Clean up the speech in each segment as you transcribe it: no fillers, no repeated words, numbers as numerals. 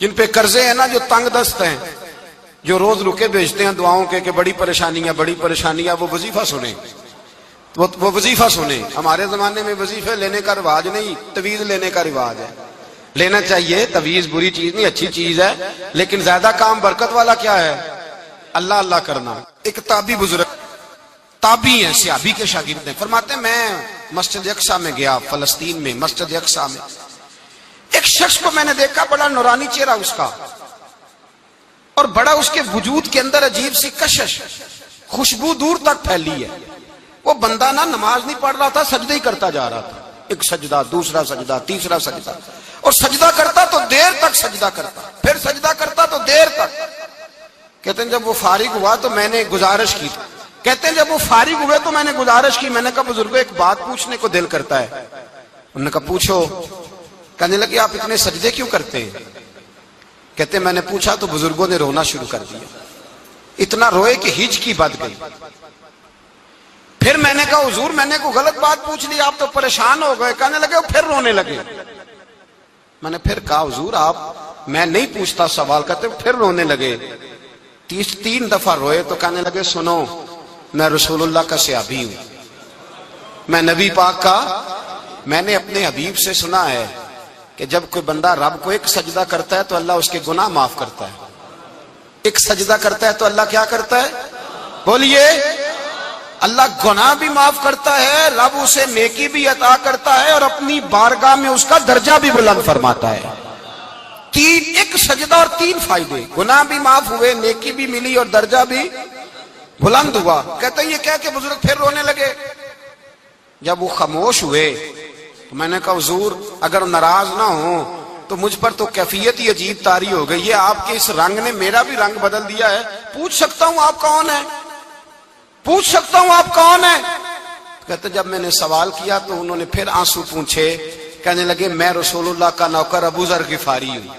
جن پہ قرضے ہیں نا، جو تنگ دست ہیں، جو روز رکے بھیجتے ہیں دعاؤں کے کہ بڑی پریشانیاں، وہ وظیفہ سنیں، وہ وظیفہ سنیں۔ ہمارے زمانے میں وظیفے لینے کا رواج نہیں، تعویذ لینے کا رواج ہے۔ لینا چاہیے، تعویذ بری چیز نہیں، اچھی چیز ہے، لیکن زیادہ کام برکت والا کیا ہے؟ اللہ اللہ کرنا۔ ایک تابعی بزرگ، تابعی ہیں، صحابی کے شاگرد ہیں، فرماتے ہیں میں مسجد اقصی میں گیا، فلسطین میں مسجد اقصی میں ایک شخص کو میں نے دیکھا، بڑا نورانی چہرہ اس کا، اور بڑا اس کے وجود کے اندر عجیب سی کشش، خوشبو دور تک پھیلی ہے۔ وہ بندہ نا نماز نہیں پڑھ رہا تھا، سجدے ہی کرتا جا رہا تھا، ایک سجدہ، دوسرا سجدہ، تیسرا سجدہ، اور سجدہ کرتا تو دیر تک سجدہ کرتا، پھر سجدہ کرتا تو دیر تک۔ کہتے ہیں جب وہ فارغ ہوا تو میں نے گزارش کی، کہتے ہیں جب وہ فارغ ہوئے تو میں نے گزارش کی، میں نے کہا بزرگوں ایک بات پوچھنے کو دل کرتا ہے۔ انہوں نے کہا پوچھو۔ کہنے لگے آپ اتنے سجدے کیوں کرتے ہیں؟ کہتے ہیں میں نے پوچھا تو بزرگوں نے رونا شروع کر دیا، اتنا روئے کہ ہچکی بد گئی۔ پھر میں نے کہا حضور میں نے کوئی غلط بات پوچھ لی، آپ تو پریشان ہو گئے؟ کہنے لگے پھر رونے لگے۔ میں نے پھر کہا حضور آپ، میں نہیں پوچھتا سوال، کرتے پھر رونے لگے۔ 3 دفعہ روئے تو کہنے لگے سنو، میں رسول اللہ کا صحابی ہوں، میں نبی پاک کا، میں نے اپنے حبیب سے سنا ہے کہ جب کوئی بندہ رب کو ایک سجدہ کرتا ہے تو اللہ اس کے گناہ معاف کرتا ہے، ایک سجدہ کرتا ہے تو اللہ کیا کرتا ہے؟ بولیے، اللہ گناہ بھی معاف کرتا ہے، رب اسے نیکی بھی عطا کرتا ہے، اور اپنی بارگاہ میں اس کا درجہ بھی بلند فرماتا ہے۔ ایک سجدہ اور 3 فائدے، گناہ بھی معاف ہوئے، نیکی بھی ملی، اور درجہ بھی بلند ہوا۔ کہتے ہیں یہ کہہ کے بزرگ پھر رونے لگے۔ جب وہ خاموش ہوئے تو میں نے کہا حضور اگر ناراض نہ ہوں تو مجھ پر تو کیفیت ہی عجیب طاری ہو گئی ہے، آپ کے اس رنگ نے میرا بھی رنگ بدل دیا ہے، پوچھ سکتا ہوں آپ کون ہیں؟ پوچھ سکتا ہوں آپ کون ہیں؟ کہتے جب میں نے سوال کیا تو انہوں نے پھر آنسو پوچھے، کہنے لگے میں رسول اللہ کا نوکر ابو ذر غفاری ہوں،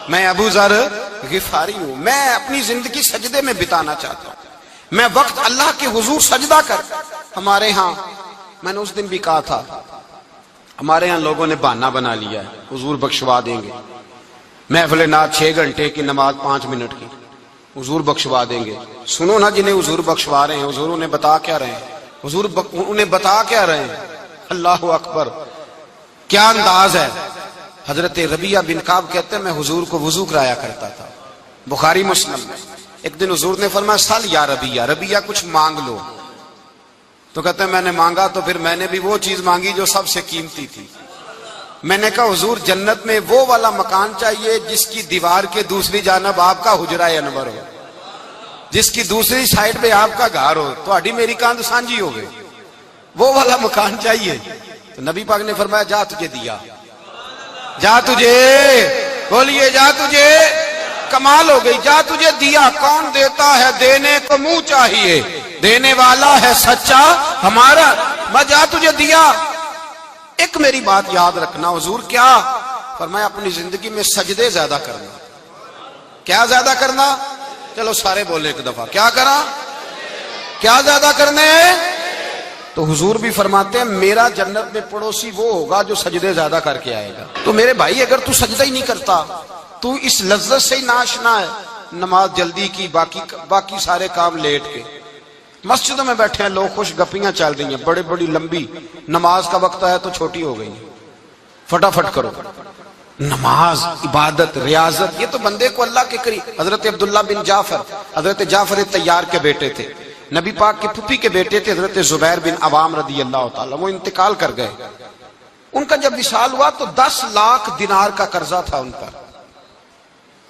میں ابو ذر غفاری ہوں، میں اپنی زندگی سجدے میں بتانا چاہتا ہوں، میں وقت اللہ کے حضور سجدہ کر۔ ہمارے ہاں میں نے اس دن بھی کہا تھا، ہمارے ہاں لوگوں نے بہانہ بنا لیا ہے حضور بخشوا دیں گے، محفل نعت 6 گھنٹے کی، نماز 5 منٹ کی، حضور بخشوا دیں گے۔ سنو نا جنہیں حضور بخشوا رہے ہیں، حضور انہیں بتا کیا رہے ہیں؟ حضور انہیں بتا کیا رہے ہیں؟ اللہ اکبر، کیا انداز ہے۔ حضرت ربیعہ بن کعب کہتے ہیں میں حضور کو وضو کرایا کرتا تھا، بخاری مسلم میں۔ ایک دن حضور نے فرمایا سل یا ربیعہ، ربیعہ کچھ مانگ لو، تو کہتے ہیں میں نے مانگا تو پھر میں نے بھی وہ چیز مانگی جو سب سے قیمتی تھی۔ میں نے کہا حضور جنت میں وہ والا مکان چاہیے جس کی دیوار کے دوسری جانب آپ کا حجرہ انور ہو، جس کی دوسری سائڈ پہ آپ کا گھر ہو، تو اڈی میری کاند سانجی ہو گئی، وہ والا مکان چاہیے۔ تو نبی پاک نے فرمایا جا تجھے دیا، جا تجھے، بولیے جا تجھے، کمال ہو گئی، جا تجھے دیا۔ کون دیتا ہے؟ دینے کو منہ چاہیے، دینے والا ہے سچا ہمارا، میں جا تجھے دیا۔ ایک میری بات یاد رکھنا، حضور کیا فرمایا؟ اپنی زندگی میں سجدے زیادہ کرنا۔ کیا زیادہ کرنا؟ چلو سارے بولے ایک دفعہ، کیا کرا؟ کیا زیادہ کرنے ہیں؟ تو حضور بھی فرماتے ہیں میرا جنت میں پڑوسی وہ ہوگا جو سجدے زیادہ کر کے آئے گا۔ تو میرے بھائی اگر تو سجدہ ہی نہیں کرتا، تو اس لذت سے ہی ناشنا ہے، نماز جلدی کی، باقی سارے کام لیٹ کے، مسجدوں میں بیٹھے ہیں لوگ، خوش گپیاں چل رہی ہیں، بڑے بڑی لمبی، نماز کا وقت آیا تو چھوٹی ہو گئی، فٹافٹ کرو۔ نماز، عبادت، ریاضت، یہ تو بندے کو اللہ کے قریب۔ حضرت عبداللہ بن جعفر، حضرت جعفر طیار کے بیٹے تھے، نبی پاک کے پھوپھی کے بیٹے تھے، حضرت زبیر بن عوام رضی اللہ تعالیٰ، وہ انتقال کر گئے۔ ان کا جب وصال ہوا تو 10 لاکھ دینار کا قرضہ تھا ان پر،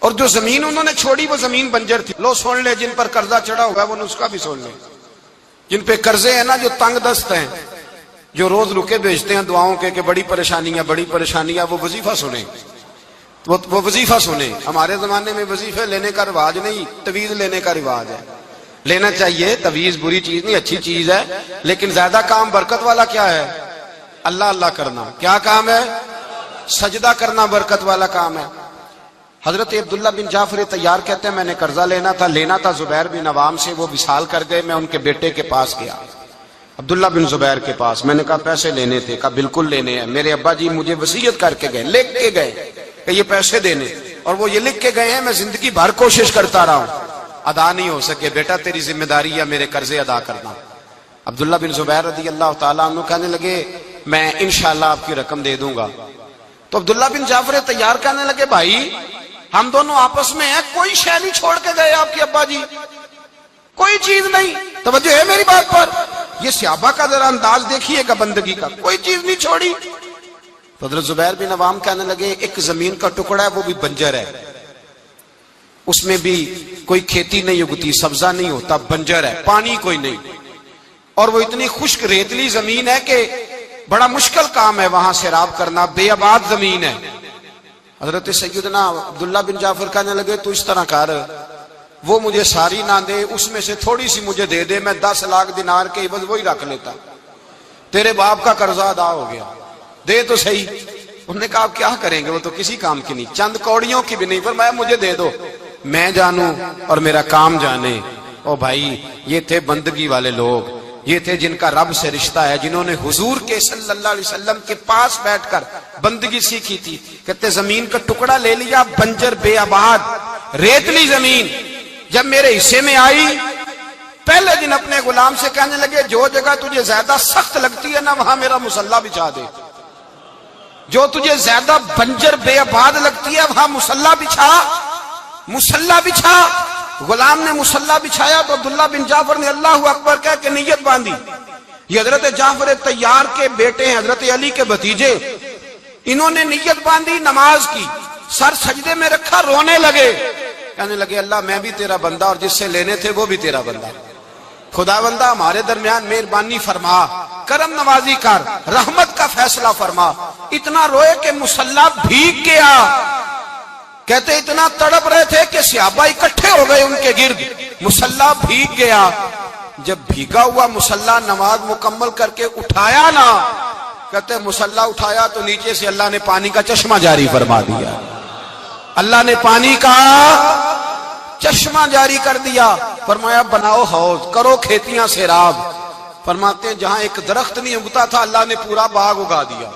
اور جو زمین انہوں نے چھوڑی وہ زمین بنجر تھی۔ لو سن لے، جن پر قرضہ چڑھا ہوگا وہ نسخہ بھی سن لے، جن پہ قرضے ہیں نا، جو تنگ دست ہیں، جو روز رکے بھیجتے ہیں دعاؤں کے کہ بڑی پریشانیاں، وہ وظیفہ سنیں، وہ وظیفہ سنیں۔ ہمارے زمانے میں وظیفے لینے کا رواج نہیں، تعویذ لینے کا رواج ہے۔ لینا چاہیے، تعویذ بری چیز نہیں، اچھی چیز ہے، لیکن زیادہ کام برکت والا کیا ہے؟ اللہ اللہ کرنا۔ کیا کام ہے؟ سجدہ کرنا برکت والا کام ہے۔ حضرت عبداللہ بن جعفر طیار کہتے ہیں میں نے قرضہ لینا تھا زبیر بن عوام سے، وہ وصال کر گئے، میں ان کے بیٹے کے پاس گیا، عبداللہ بن زبیر کے پاس۔ میں نے کہا پیسے لینے تھے، کہا بالکل لینے ہیں، میرے ابا جی مجھے وصیت کر کے گئے، لکھ کے گئے کہ یہ پیسے دینے۔ اور وہ یہ لکھ کے گئے ہیں میں زندگی بھر کوشش کرتا رہا ہوں، ادا نہیں ہو سکے، بیٹا تیری ذمہ داری ہے میرے قرضے ادا کرنا۔ عبداللہ بن زبیر رضی اللہ تعالیٰ عنہ کہنے لگے میں انشاءاللہ آپ کی رقم دے دوں گا۔ تو عبداللہ بن جعفر طیار کہنے لگے بھائی ہم دونوں آپس میں ہیں، کوئی شے نہیں چھوڑ کے گئے آپ کے ابا جی، کوئی چیز نہیں، توجہ ہے میری بات پر؟ یہ صحابہ کا ذرا انداز دیکھیے گا بندگی کا، کوئی چیز نہیں چھوڑی۔ تو حضرت زبیر بن عوام کہنے لگے ایک زمین کا ٹکڑا ہے وہ بھی بنجر ہے، اس میں بھی کوئی کھیتی نہیں اگتی، سبزہ نہیں ہوتا، بنجر ہے، پانی کوئی نہیں، اور وہ اتنی خشک ریتلی زمین ہے کہ بڑا مشکل کام ہے وہاں سیراب کرنا، بے آباد زمین ہے۔ حضرت سیدنا عبداللہ بن جعفر کہنے لگے تو اس طرح کر، وہ مجھے ساری نہ دے، اس میں سے تھوڑی سی مجھے دے دے، میں 10 لاکھ دینار کے عوض وہی رکھ لیتا، تیرے باپ کا قرضہ ادا ہو گیا، دے تو صحیح۔ انہوں نے کہا آپ کیا کریں گے، وہ تو کسی کام کی نہیں، چند کوڑیوں کی بھی نہیں، فرمایا مجھے دے دو، میں جانوں اور میرا کام جانے۔ او بھائی یہ تھے بندگی والے لوگ، یہ تھے جن کا رب سے رشتہ ہے، جنہوں نے حضور کے صلی اللہ علیہ وسلم کے پاس بیٹھ کر بندگی سیکھی تھی۔ کہتے زمین کا ٹکڑا لے لیا، بنجر بے آباد ریتلی زمین، جب میرے حصے میں آئی پہلے دن اپنے غلام سے کہنے لگے جو جگہ تجھے زیادہ سخت لگتی ہے نا وہاں میرا مصلی بچھا دے، جو تجھے زیادہ بنجر بے آباد لگتی ہے وہاں مصلی بچھا، مصلی بچھا۔ غلام نے مصلی بچھایا تو عبداللہ بن جعفر نے اللہ اکبر کہہ کے نیت باندھی۔ یہ حضرت جعفر طیار کے بیٹے ہیں، حضرت علی کے بھتیجے، انہوں نے نیت باندھی نماز کی، سر سجدے میں رکھا، رونے لگے، کہنے لگے اللہ میں بھی تیرا بندہ اور جس سے لینے تھے وہ بھی تیرا بندہ، خدا بندہ ہمارے درمیان مہربانی فرما، کرم نوازی کر، رحمت کا فیصلہ فرما۔ اتنا روئے کہ مصلی بھیگ گیا۔ کہتے اتنا تڑپ رہے تھے کہ صحابہ اکٹھے ہو گئے ان کے گرد، مصلی بھیگ گیا۔ جب بھیگا ہوا مصلی نماز مکمل کر کے اٹھایا نا، کہتے مصلی اٹھایا تو نیچے سے اللہ نے پانی کا چشمہ جاری فرما دیا، اللہ نے پانی کا چشمہ جاری کر دیا۔ فرمایا بناؤ حوض، کرو کھیتیاں سیراب۔ فرماتے ہیں جہاں ایک درخت نہیں اگتا تھا اللہ نے پورا باغ اگا دیا،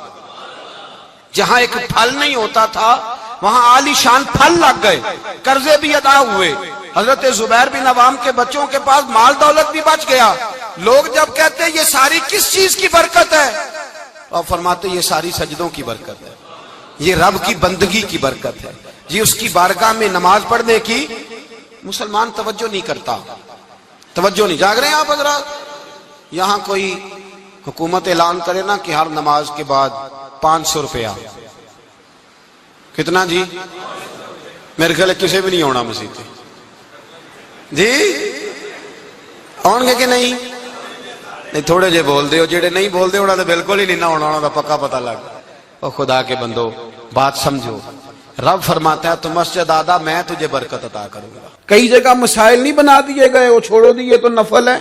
جہاں ایک پھل نہیں ہوتا تھا وہاں عالی شان پھل لگ گئے، قرضے بھی ادا ہوئے۔ حضرت زبیر بن عوام کے بچوں کے پاس مال دولت بھی بچ گیا۔ لوگ جب کہتے ہیں یہ ساری کس چیز کی برکت ہے، اور فرماتے یہ ساری سجدوں کی برکت ہے، یہ رب کی بندگی کی برکت ہے، یہ اس کی بارگاہ میں نماز پڑھنے کی۔ مسلمان توجہ نہیں کرتا، توجہ نہیں، جاگ رہے ہیں آپ حضرات؟ یہاں کوئی حکومت اعلان کرے نا کہ ہر نماز کے بعد 500 روپیہ، کتنا جی؟ میرے خیال کسی بھی نہیں ہونا مسیح جی، آن گے کہ نہیں؟ نہیں تھوڑے جے بول دے ہو، جڑے نہیں بول دے ہونا تو بالکل ہی نہیں نہ ہونا، ہونا تو پکا پتہ لگ۔ او خدا کے بندو بات سمجھو، رب فرماتا ہے تو مسجد آدھا میں تجھے برکت عطا کروں گا۔ کئی جگہ مسائل نہیں بنا دیے گئے، وہ چھوڑو دی یہ تو نفل ہے،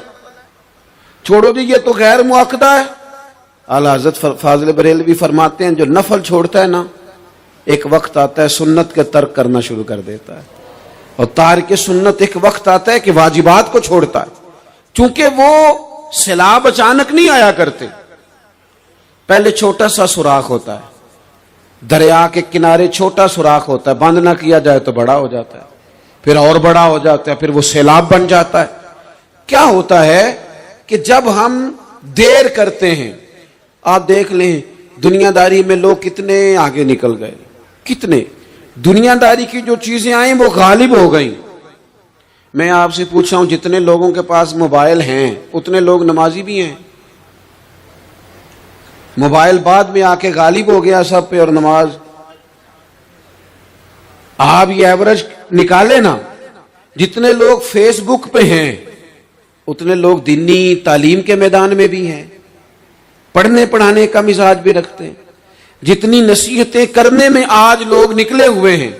چھوڑو دی یہ تو غیر مؤکدہ ہے۔ اعلیٰ حضرت فاضل بریلوی فرماتے ہیں جو نفل چھوڑتا ہے نا ایک وقت آتا ہے سنت کے ترک کرنا شروع کر دیتا ہے، اور تارک سنت ایک وقت آتا ہے کہ واجبات کو چھوڑتا ہے، چونکہ وہ سیلاب اچانک نہیں آیا کرتے، پہلے چھوٹا سا سوراخ ہوتا ہے، دریا کے کنارے چھوٹا سوراخ ہوتا ہے، بند نہ کیا جائے تو بڑا ہو جاتا ہے، پھر اور بڑا ہو جاتا ہے، پھر وہ سیلاب بن جاتا ہے۔ کیا ہوتا ہے کہ جب ہم دیر کرتے ہیں، آپ دیکھ لیں دنیا داری میں لوگ کتنے آگے نکل گئے، کتنے دنیا داری کی جو چیزیں آئیں وہ غالب ہو گئیں۔ میں آپ سے پوچھ رہا ہوں جتنے لوگوں کے پاس موبائل ہیں اتنے لوگ نمازی بھی ہیں؟ موبائل بعد میں آ کے غالب ہو گیا سب پہ، اور نماز آپ یہ ایوریج نکالے نا، جتنے لوگ فیس بک پہ ہیں اتنے لوگ دینی تعلیم کے میدان میں بھی ہیں، پڑھنے پڑھانے کا مزاج بھی رکھتے ہیں۔ جتنی نصیحتیں کرنے میں آج لوگ نکلے ہوئے ہیں،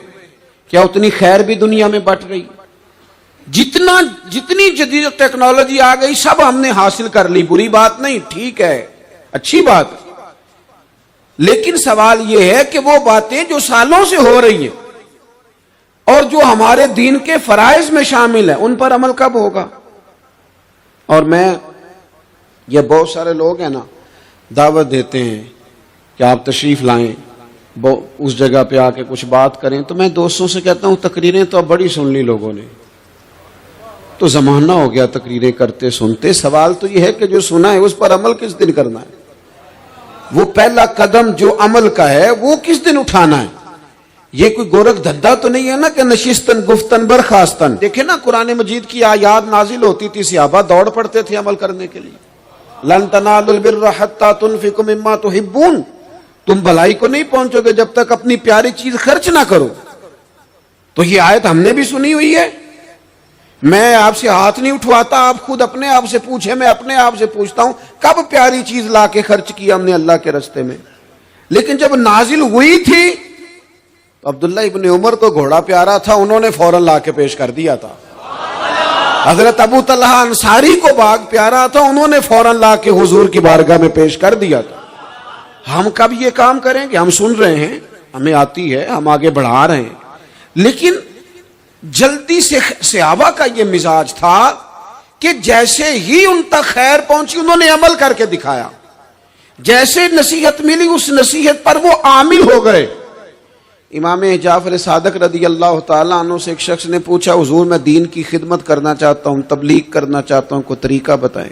کیا اتنی خیر بھی دنیا میں بٹ رہی؟ جتنی جدید ٹیکنالوجی آ گئی سب ہم نے حاصل کر لی، بری بات نہیں، ٹھیک ہے، اچھی بات، لیکن سوال یہ ہے کہ وہ باتیں جو سالوں سے ہو رہی ہیں اور جو ہمارے دین کے فرائض میں شامل ہیں ان پر عمل کب ہوگا؟ اور میں یہ بہت سارے لوگ ہیں نا دعوت دیتے ہیں کہ آپ تشریف لائیں، اس جگہ پہ آ کے کچھ بات کریں تو میں دوستوں سے کہتا ہوں تقریریں تو اب بڑی سن لی لوگوں نے، تو زمانہ ہو گیا تقریریں کرتے سنتے. سوال تو یہ ہے کہ جو سنا ہے اس پر عمل کس دن کرنا ہے؟ وہ پہلا قدم جو عمل کا ہے وہ کس دن اٹھانا ہے؟ یہ کوئی گورکھ دھندا تو نہیں ہے نا کہ نشستن گفتن برخاستن. دیکھیں نا قرآن مجید کی آیات نازل ہوتی تھی، صحابہ دوڑ پڑتے تھے عمل کرنے کے لیے. لن تنالوا البر حتى تنفقوا مما تحبون، تم بھلائی کو نہیں پہنچو گے جب تک اپنی پیاری چیز خرچ نہ کرو. تو یہ آیت ہم نے بھی سنی ہوئی ہے. میں آپ سے ہاتھ نہیں اٹھواتا، آپ خود اپنے آپ سے پوچھیں، میں اپنے آپ سے پوچھتا ہوں کب پیاری چیز لا کے خرچ کی ہم نے اللہ کے راستے میں؟ لیکن جب نازل ہوئی تھی تو عبداللہ ابن عمر کو گھوڑا پیارا تھا، انہوں نے فوراً لا کے پیش کر دیا تھا. حضرت ابو طلحہ انصاری کو باغ پیارا تھا، انہوں نے فوراً لا کے حضور کی بارگاہ میں پیش کر دیا تھا. ہم کب یہ کام کریں گے؟ ہم سن رہے ہیں، ہمیں آتی ہے، ہم آگے بڑھا رہے ہیں، لیکن جلدی سے صحابہ کا یہ مزاج تھا کہ جیسے ہی ان تک خیر پہنچی انہوں نے عمل کر کے دکھایا. جیسے نصیحت ملی اس نصیحت پر وہ عامل ہو گئے. امام جعفر صادق رضی اللہ تعالیٰ عنہ سے ایک شخص نے پوچھا حضور میں دین کی خدمت کرنا چاہتا ہوں، تبلیغ کرنا چاہتا ہوں، کوئی طریقہ بتائیں.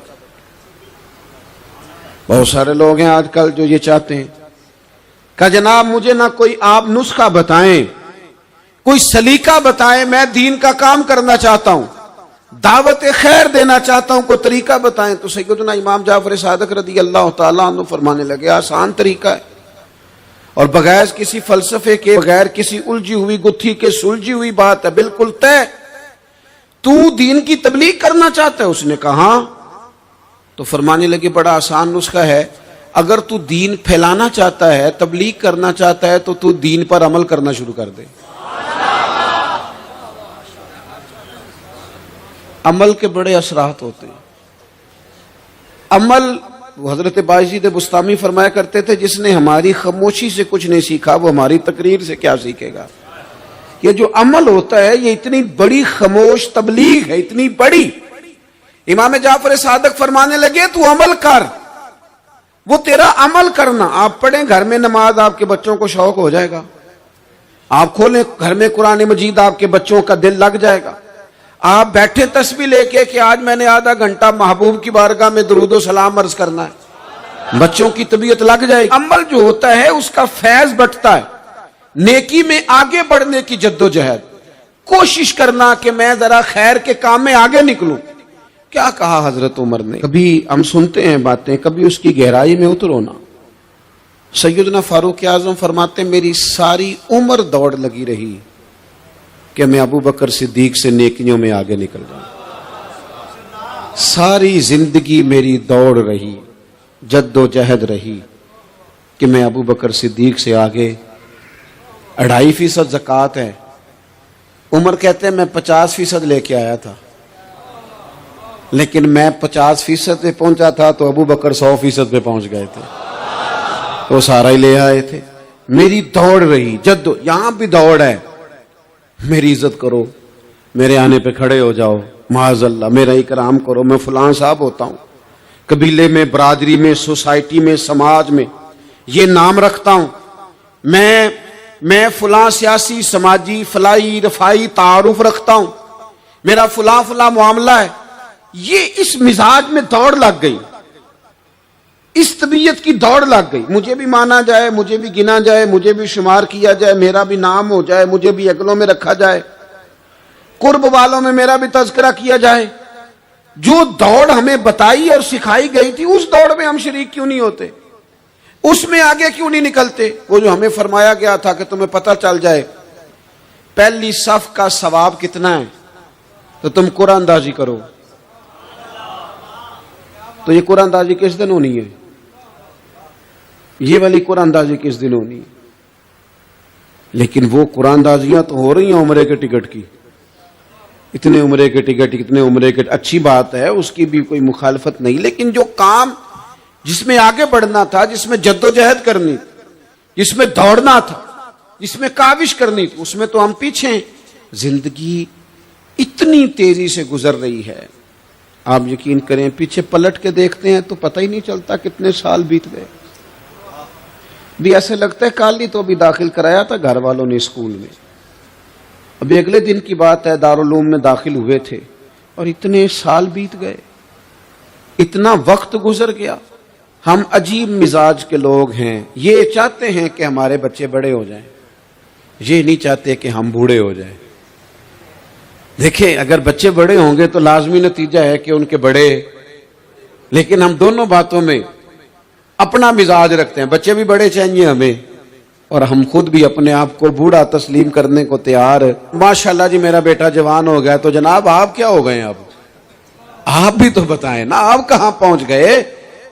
بہت سارے لوگ ہیں آج کل جو یہ چاہتے ہیں کہ جناب مجھے نہ کوئی آپ نسخہ بتائیں، کوئی سلیقہ بتائیں، میں دین کا کام کرنا چاہتا ہوں، دعوت خیر دینا چاہتا ہوں، کوئی طریقہ بتائیں. تو سیدنا امام جعفر صادق رضی اللہ تعالیٰ عنہ فرمانے لگے آسان طریقہ ہے، اور بغیر کسی فلسفے کے، بغیر کسی الجھی ہوئی گتھی کے سلجھی ہوئی بات ہے، بالکل طے. تو دین کی تبلیغ کرنا چاہتا ہے؟ اس نے کہا ہاں. تو فرمانے لگے بڑا آسان نسخہ ہے، اگر تو دین پھیلانا چاہتا ہے، تبلیغ کرنا چاہتا ہے تو دین پر عمل کرنا شروع کر دے. عمل کے بڑے اثرات ہوتے ہیں. عمل، حضرت باجید بستامی فرمایا کرتے تھے جس نے ہماری خاموشی سے کچھ نہیں سیکھا وہ ہماری تقریر سے کیا سیکھے گا. یہ جو عمل ہوتا ہے یہ اتنی بڑی خاموش تبلیغ ہے، اتنی بڑی. امام جعفر صادق فرمانے لگے تو عمل کر، وہ تیرا عمل کرنا. آپ پڑھیں گھر میں نماز، آپ کے بچوں کو شوق ہو جائے گا. آپ کھولیں گھر میں قرآن مجید، آپ کے بچوں کا دل لگ جائے گا. آپ بیٹھے تسبیح لے کے کہ آج میں نے آدھا گھنٹہ محبوب کی بارگاہ میں درود و سلام عرض کرنا ہے، بچوں کی طبیعت لگ جائے گی. عمل جو ہوتا ہے اس کا فیض بٹتا ہے. نیکی میں آگے بڑھنے کی جد و جہد، کوشش کرنا کہ میں ذرا خیر کے کام میں آگے نکلوں. کیا کہا حضرت عمر نے؟ کبھی ہم سنتے ہیں باتیں، کبھی اس کی گہرائی میں اترو نا. سیدنا فاروق اعظم فرماتے ہیں میری ساری عمر دوڑ لگی رہی کہ میں ابو بکر صدیق سے نیکیوں میں آگے نکل جاؤں. ساری زندگی میری دوڑ رہی، جد و جہد رہی کہ میں ابو بکر صدیق سے آگے. 2.5% زکوٰۃ ہے. عمر کہتے ہیں میں 50% لے کے آیا تھا، لیکن میں 50% پہ پہنچا تھا تو ابو بکر 100% پہ پہنچ گئے تھے، وہ سارا ہی لے آئے تھے. میری دوڑ رہی، جد. یہاں بھی دوڑ ہے. میری عزت کرو، میرے آنے پہ کھڑے ہو جاؤ، معاذ اللہ میرا اکرام کرو، میں فلاں صاحب ہوتا ہوں، قبیلے میں، برادری میں، سوسائٹی میں، سماج میں یہ نام رکھتا ہوں، میں فلاں سیاسی، سماجی، فلاحی، رفائی تعارف رکھتا ہوں، میرا فلاں معاملہ ہے. یہ اس مزاج میں دوڑ لگ گئی، اس طبیعت کی دوڑ لگ گئی. مجھے بھی مانا جائے، مجھے بھی گنا جائے، مجھے بھی شمار کیا جائے، میرا بھی نام ہو جائے، مجھے بھی اگلوں میں رکھا جائے، قرب والوں میں میرا بھی تذکرہ کیا جائے. جو دوڑ ہمیں بتائی اور سکھائی گئی تھی اس دوڑ میں ہم شریک کیوں نہیں ہوتے؟ اس میں آگے کیوں نہیں نکلتے؟ وہ جو ہمیں فرمایا گیا تھا کہ تمہیں پتہ چل جائے پہلی صف کا ثواب کتنا ہے تو تم قرآن اندازی کرو. تو یہ قرآن اندازی کس دن ہونی ہے؟ یہ والی قرآن اندازی کس دن ہونی ہے؟ لیکن وہ قرآن اندازیاں تو ہو رہی ہیں عمرے کے ٹکٹ کی. اتنے عمرے کے ٹکٹ، اتنے عمرے کے، اچھی بات ہے، اس کی بھی کوئی مخالفت نہیں، لیکن جو کام جس میں آگے بڑھنا تھا، جس میں جد و جہد کرنی، جس میں دوڑنا تھا، جس میں کاوش کرنی تھی، اس میں تو ہم پیچھے ہیں. زندگی اتنی تیزی سے گزر رہی ہے، آپ یقین کریں پیچھے پلٹ کے دیکھتے ہیں تو پتہ ہی نہیں چلتا کتنے سال بیت گئے. بھی ایسے لگتا ہے کل ہی تو ابھی داخل کرایا تھا گھر والوں نے اسکول میں، ابھی اگلے دن کی بات ہے دارالعلوم میں داخل ہوئے تھے اور اتنے سال بیت گئے، اتنا وقت گزر گیا۔ ہم عجیب مزاج کے لوگ ہیں، یہ چاہتے ہیں کہ ہمارے بچے بڑے ہو جائیں، یہ نہیں چاہتے کہ ہم بوڑھے ہو جائیں۔ دیکھیں اگر بچے بڑے ہوں گے تو لازمی نتیجہ ہے کہ ان کے بڑے، لیکن ہم دونوں باتوں میں اپنا مزاج رکھتے ہیں، بچے بھی بڑے چاہیے ہمیں اور ہم خود بھی اپنے آپ کو بوڑھا تسلیم کرنے کو تیار۔ ماشاءاللہ جی میرا بیٹا جوان ہو گیا، تو جناب آپ کیا ہو گئے؟ اب آپ بھی تو بتائیں نا، آپ کہاں پہنچ گئے؟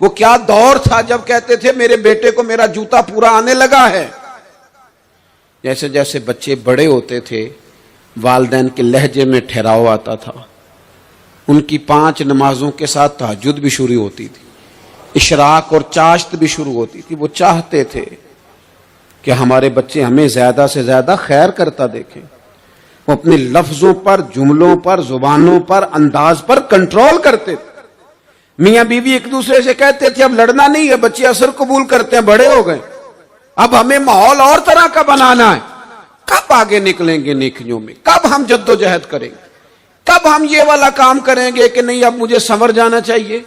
وہ کیا دور تھا جب کہتے تھے میرے بیٹے کو میرا جوتا پورا آنے لگا ہے۔ جیسے جیسے بچے بڑے ہوتے تھے والدین کے لہجے میں ٹھہراؤ آتا تھا، ان کی 5 نمازوں کے ساتھ تہجد بھی شروع ہوتی تھی، اشراق اور چاشت بھی شروع ہوتی تھی۔ وہ چاہتے تھے کہ ہمارے بچے ہمیں زیادہ سے زیادہ خیر کرتا دیکھیں، وہ اپنے لفظوں پر، جملوں پر، زبانوں پر، انداز پر کنٹرول کرتے تھے۔ میاں بیوی ایک دوسرے سے کہتے تھے اب لڑنا نہیں ہے، بچے اثر قبول کرتے ہیں، بڑے ہو گئے، اب ہمیں ماحول اور طرح کا بنانا ہے۔ کب آگے نکلیں گے نیکیوں میں؟ کب ہم جد و جہد کریں گے؟ کب ہم یہ والا کام کریں گے کہ نہیں اب مجھے سنور جانا چاہیے،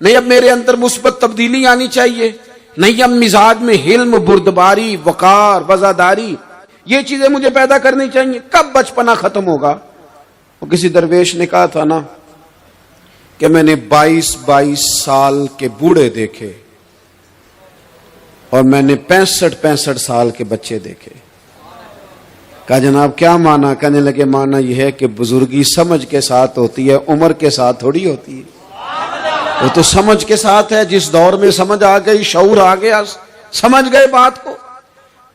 نہیں اب میرے اندر مثبت تبدیلی آنی چاہیے، نہیں اب مزاج میں حلم، بردباری، وقار، وزاداری، یہ چیزیں مجھے پیدا کرنی چاہیے؟ کب بچپنا ختم ہوگا؟ وہ کسی درویش نے کہا تھا نا کہ میں نے 22 سال کے بوڑھے دیکھے اور میں نے 65 سال کے بچے دیکھے۔ کہا جناب کیا مانا؟ کہنے لگے مانا یہ ہے کہ بزرگی سمجھ کے ساتھ ہوتی ہے، عمر کے ساتھ تھوڑی ہوتی ہے۔ وہ تو سمجھ کے ساتھ ہے، جس دور میں سمجھ آ گئی، شعور آ گیا، سمجھ گئے بات کو۔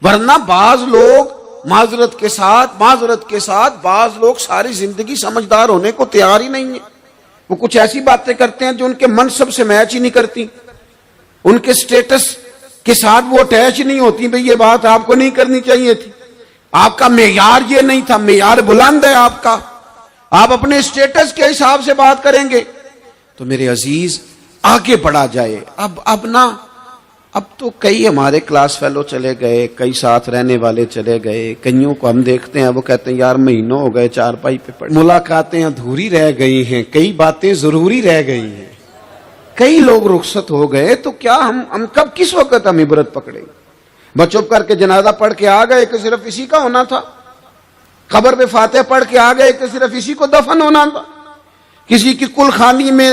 ورنہ بعض لوگ معذرت کے ساتھ بعض لوگ ساری زندگی سمجھدار ہونے کو تیار ہی نہیں ہیں۔ وہ کچھ ایسی باتیں کرتے ہیں جو ان کے منصب سے میچ ہی نہیں کرتی، ان کے سٹیٹس کے ساتھ وہ اٹیچ نہیں ہوتی۔ بھئی یہ بات آپ کو نہیں کرنی چاہیے تھی، آپ کا معیار یہ نہیں تھا، معیار بلند ہے آپ کا، آپ اپنے سٹیٹس کے حساب سے بات کریں گے۔ تو میرے عزیز آگے بڑھا جائے۔ اب تو کئی ہمارے کلاس فیلو چلے گئے، کئی ساتھ رہنے والے چلے گئے، کئیوں کو ہم دیکھتے ہیں وہ کہتے ہیں یار مہینوں ہو گئے چارپائی پہ پڑے، ملاقاتیں ادھوری رہ گئی ہیں، کئی باتیں ضروری رہ گئی ہیں، کئی لوگ رخصت ہو گئے، تو کیا ہم کب کس وقت ہم عبرت پکڑیں گے؟ بس چپ کر کے جنازہ پڑھ کے آ گئے کہ صرف اسی کا ہونا تھا، قبر پہ فاتحہ پڑھ کے آ گئے کہ صرف اسی کو دفن ہونا تھا، کسی کی کل خانی میں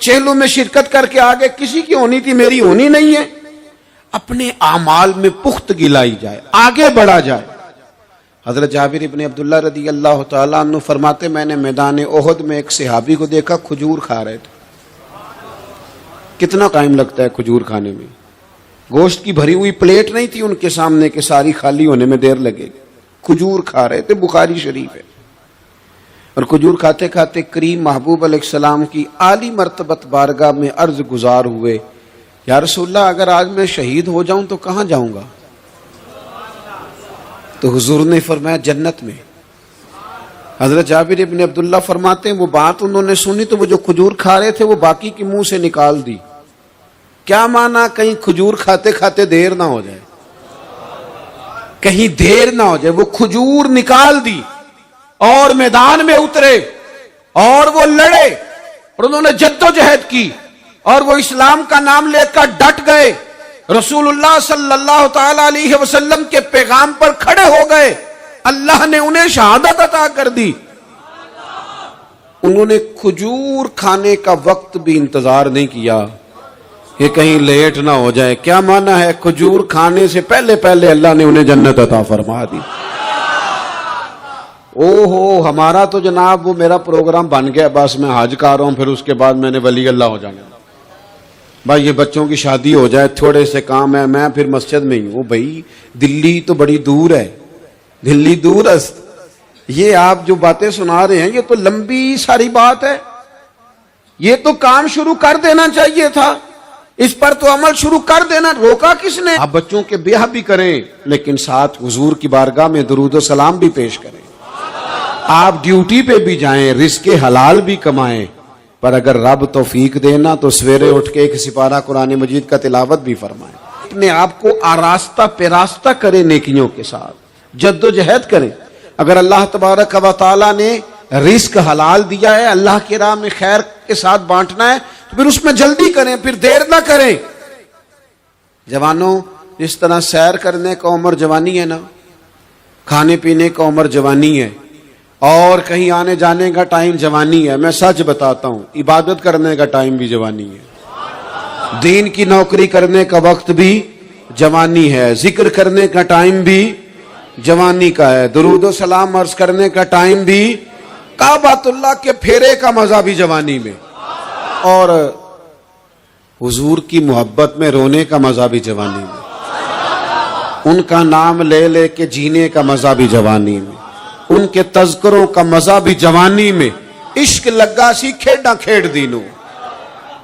چہلوں میں شرکت کر کے آ گئے، کسی کی ہونی تھی میری ہونی نہیں ہے۔ اپنے اعمال میں پختگی لائی جائے، آگے بڑھا جائے۔ حضرت جابر ابن عبداللہ رضی اللہ تعالیٰ عنہ فرماتے میں نے میدان احد میں ایک صحابی کو دیکھا کھجور کھا رہے تھے۔ کتنا ٹائم لگتا ہے کھجور کھانے میں؟ گوشت کی بھری ہوئی پلیٹ نہیں تھی ان کے سامنے کہ ساری خالی ہونے میں دیر لگے گی، کھجور کھا رہے تھے، بخاری شریف ہے۔ اور کھجور کھاتے کھاتے کریم محبوب علیہ السلام کی عالی مرتبت بارگاہ میں عرض گزار ہوئے یا رسول اللہ اگر آج میں شہید ہو جاؤں تو کہاں جاؤں گا؟ تو حضور نے فرمایا جنت میں۔ حضرت جابر ابن عبداللہ فرماتے ہیں وہ بات انہوں نے سنی تو وہ جو کھجور کھا رہے تھے وہ باقی کے منہ سے نکال دی۔ کیا مانا؟ کہیں کھجور کھاتے کھاتے دیر نہ ہو جائے، کہیں دیر نہ ہو جائے۔ وہ کھجور نکال دی اور میدان میں اترے اور وہ لڑے اور انہوں نے جد و جہد کی اور وہ اسلام کا نام لے کر ڈٹ گئے، رسول اللہ صلی اللہ تعالی علیہ وسلم کے پیغام پر کھڑے ہو گئے، اللہ نے انہیں شہادت عطا کر دی۔ انہوں نے کھجور کھانے کا وقت بھی انتظار نہیں کیا کہ کہیں لیٹ نہ ہو جائے۔ کیا مانا ہے؟ کھجور کھانے سے پہلے پہلے اللہ نے انہیں جنت عطا فرما دی۔ ہمارا تو جناب وہ میرا پروگرام بن گیا، بس میں حج کر رہا ہوں، پھر اس کے بعد میں نے ولی اللہ ہو جانا۔ بھائی یہ بچوں کی شادی ہو جائے، تھوڑے سے کام ہے، میں پھر مسجد میں ہی ہوں۔ بھائی دلی تو بڑی دور ہے، دلی دور است۔ یہ آپ جو باتیں سنا رہے ہیں یہ تو لمبی ساری بات ہے، یہ تو کام شروع کر دینا چاہیے تھا، اس پر تو عمل شروع کر دینا، روکا کس نے؟ آپ بچوں کے بیاہ بھی کریں لیکن ساتھ حضور کی بارگاہ میں درود و سلام بھی پیش کریں، آپ ڈیوٹی پہ بھی جائیں، رزق حلال بھی کمائیں، پر اگر رب توفیق دینا تو سویرے اٹھ کے ایک سپارہ قرآن مجید کا تلاوت بھی فرمائیں۔ اپنے آپ کو آراستہ پیراستہ کریں نیکیوں کے ساتھ، جدوجہد کریں۔ اگر اللہ تبارک و تعالیٰ نے رزق حلال دیا ہے، اللہ کی راہ میں خیر کے ساتھ بانٹنا ہے، تو پھر اس میں جلدی کریں، پھر دیر نہ کریں۔ جوانوں، جس طرح سیر کرنے کا عمر جوانی ہے نا، کھانے پینے کا عمر جوانی ہے، اور کہیں آنے جانے کا ٹائم جوانی ہے، میں سچ بتاتا ہوں عبادت کرنے کا ٹائم بھی جوانی ہے، دین کی نوکری کرنے کا وقت بھی جوانی ہے، ذکر کرنے کا ٹائم بھی جوانی کا ہے، درود و سلام عرض کرنے کا ٹائم بھی، کعبۃ اللہ کے پھیرے کا مزہ بھی جوانی میں، اور حضور کی محبت میں رونے کا مزہ بھی جوانی میں، ان کا نام لے لے کے جینے کا مزہ بھی جوانی میں، ان کے تذکروں کا مزہ بھی جوانی میں۔ عشق لگا سی کھیڈاں کھیڈ دینوں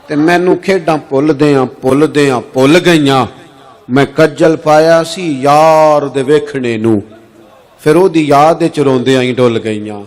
تے مینوں کھیڈاں پل گئیاں، میں کجل پایا سی یار دے ویکھنے نوں، پھر او دی یاد وچ روندیاں ہی ڈل گئیاں۔